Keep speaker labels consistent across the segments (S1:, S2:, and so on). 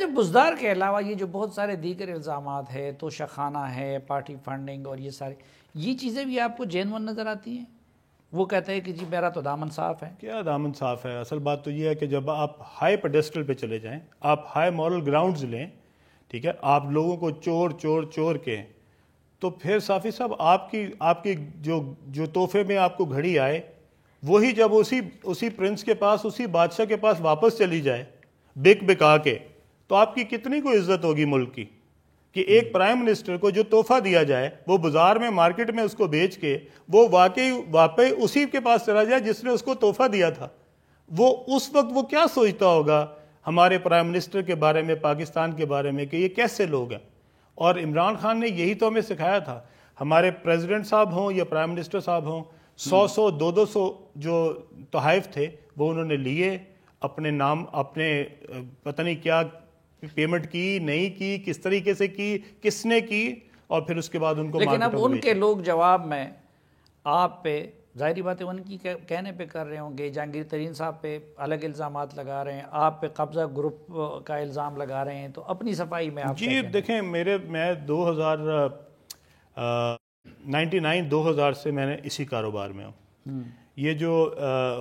S1: اچھا بزدار کے علاوہ یہ جو بہت سارے دیگر الزامات ہے، توشہ خانہ ہے، پارٹی فنڈنگ اور یہ چیزیں بھی آپ کو جینون نظر آتی ہیں؟ وہ کہتے ہیں کہ جی میرا تو دامن صاف ہے.
S2: کیا دامن صاف ہے؟ اصل بات تو یہ ہے کہ جب آپ ہائی پیڈسٹل پہ چلے جائیں، آپ ہائی مورل گراؤنڈز لیں، ٹھیک ہے، آپ لوگوں کو چور کے، تو پھر صافی صاحب آپ کی جو تحفے میں آپ کو گھڑی آئے، وہی جب اسی پرنس کے پاس، اسی بادشاہ کے پاس واپس چلی جائے بکا کے، تو آپ کی کتنی کوئی عزت ہوگی ملک کی؟ کہ ایک پرائم منسٹر کو جو تحفہ دیا جائے وہ بازار میں مارکیٹ میں اس کو بیچ کے وہ واقعی اسی کے پاس چلا جائے جس نے اس کو تحفہ دیا تھا. وہ اس وقت وہ کیا سوچتا ہوگا ہمارے پرائم منسٹر کے بارے میں، پاکستان کے بارے میں، کہ یہ کیسے لوگ ہیں؟ اور عمران خان نے یہی تو ہمیں سکھایا تھا. ہمارے پریزیڈنٹ صاحب ہوں یا پرائم منسٹر صاحب ہوں، 100 200 جو تحائف تھے وہ انہوں نے لیے، اپنے نام، اپنے پتہ نہیں کیا پیمنٹ کی، نہیں کی، کس طریقے سے کی، کس نے کی، اور پھر اس کے بعد ان کو
S1: لیکن اب ان کے لوگ جواب میں آپ پہ ظاہری بات ہے ان کی کہنے پہ کر رہے ہوں گے. جہانگیر ترین صاحب پہ الگ الزامات لگا رہے ہیں، آپ پہ قبضہ گروپ کا الزام لگا رہے ہیں، تو اپنی صفائی میں آپ
S2: جی دیکھیں، میں 2000 سے میں نے اسی کاروبار میں ہوں. یہ جو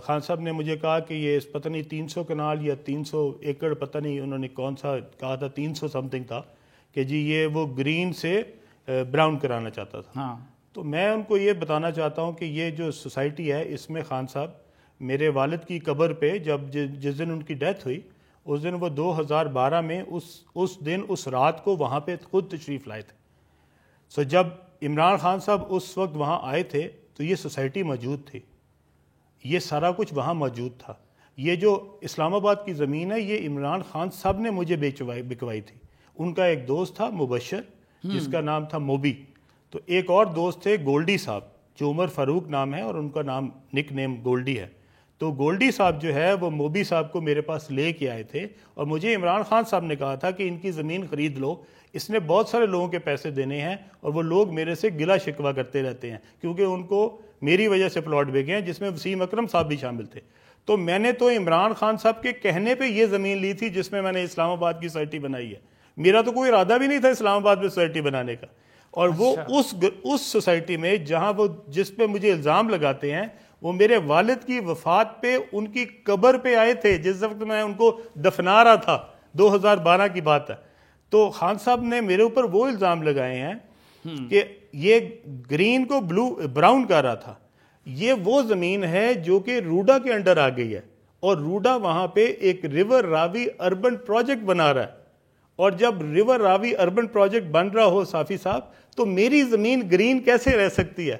S2: خان صاحب نے مجھے کہا کہ یہ پتہ نہیں 300 کنال یا 300 ایکڑ، پتہ نہیں انہوں نے کون سا کہا تھا، 300 سمتنگ تھا، کہ جی یہ وہ گرین سے براؤن کرانا چاہتا تھا. تو میں ان کو یہ بتانا چاہتا ہوں کہ یہ جو سوسائٹی ہے، اس میں خان صاحب میرے والد کی قبر پہ جس دن ان کی ڈیتھ ہوئی، اس دن وہ 2012 میں اس رات کو وہاں پہ خود تشریف لائے تھے. سو جب عمران خان صاحب اس وقت وہاں آئے تھے تو یہ سوسائٹی موجود تھی، یہ سارا کچھ وہاں موجود تھا. یہ جو اسلام آباد کی زمین ہے یہ عمران خان صاحب نے مجھے بکوائی تھی. ان کا ایک دوست تھا مبشر، جس کا نام تھا موبی، تو ایک اور دوست تھے گولڈی صاحب، جو عمر فاروق نام ہے اور ان کا نام نک نیم گولڈی ہے. تو گولڈی صاحب جو ہے وہ موبی صاحب کو میرے پاس لے کے آئے تھے، اور مجھے عمران خان صاحب نے کہا تھا کہ ان کی زمین خرید لو، اس نے بہت سارے لوگوں کے پیسے دینے ہیں، اور وہ لوگ میرے سے گلا شکوہ کرتے رہتے ہیں کیونکہ ان کو میری وجہ سے پلاٹ بکے ہیں، جس میں وسیم اکرم صاحب بھی شامل تھے. تو میں نے تو عمران خان صاحب کے کہنے پہ یہ زمین لی تھی جس میں نے اسلام آباد کی سوسائٹی بنائی ہے. میرا تو کوئی ارادہ بھی نہیں تھا اسلام آباد میں سوسائٹی بنانے کا. اور وہ اس سوسائٹی میں جہاں وہ جس پہ مجھے الزام لگاتے ہیں، وہ میرے والد کی وفات پہ ان کی قبر پہ آئے تھے جس وقت میں ان کو دفنا رہا تھا. 2012 کی بات ہے. تو خان صاحب نے میرے اوپر وہ الزام لگائے ہیں کہ یہ گرین کو براؤن کر رہا تھا. یہ وہ زمین ہے جو کہ روڈا کے انڈر آ گئی ہے، اور روڈا وہاں پہ ایک ریور راوی اربن پروجیکٹ بنا رہا ہے. اور جب ریور راوی اربن پروجیکٹ بن رہا ہو صافی صاحب، تو میری زمین گرین کیسے رہ سکتی ہے؟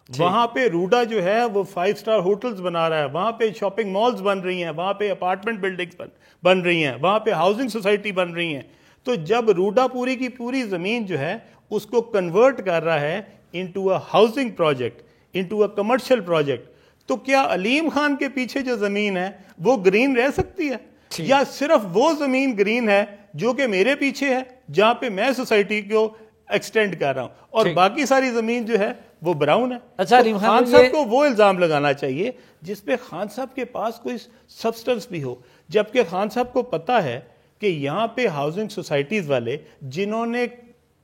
S2: وہاں پہ روڈا جو ہے وہ 5 سٹار ہوٹلز بنا رہا ہے، وہاں پہ شاپنگ مالز بن رہی ہیں، وہاں پہ اپارٹمنٹ بلڈنگز بن رہی ہیں، وہاں پہ ہاؤسنگ سوسائٹی بن رہی ہیں. تو جب روڈا پوری کی پوری زمین جو ہے اس کو کنورٹ کر رہا ہے into a housing project, into a commercial project, تو کیا علیم خان کے پیچھے جو زمین ہے وہ گرین رہ سکتی ہے؟ یا صرف وہ زمین گرین ہے جو کہ میرے پیچھے ہے، جہاں پہ میں سوسائٹی کو ایکسٹینڈ کر رہا ہوں، اور باقی ساری زمین جو ہے وہ براؤن ہے؟
S1: اچھا،
S2: خان صاحب کو وہ الزام لگانا چاہیے جس پہ خان صاحب کے پاس کوئی سبسٹنس بھی ہو، جبکہ خان صاحب کو پتا ہے کہ یہاں پہ ہاؤسنگ سوسائٹیز والے جنہوں نے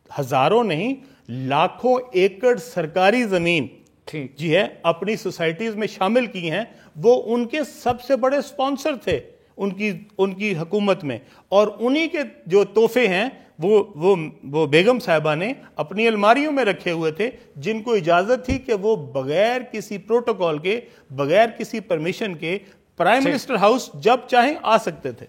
S2: ہزاروں نہیں لاکھوں ایکڑ سرکاری زمین جی ہے اپنی سوسائٹیز میں شامل کی ہیں، وہ ان کے سب سے بڑے سپانسر تھے ان کی حکومت میں. اور انہی کے جو تحفے ہیں وہ بیگم صاحبہ نے اپنی الماریوں میں رکھے ہوئے تھے، جن کو اجازت تھی کہ وہ بغیر کسی پروٹوکول کے، بغیر کسی پرمیشن کے پرائم منسٹر ہاؤس جب چاہیں آ سکتے تھے.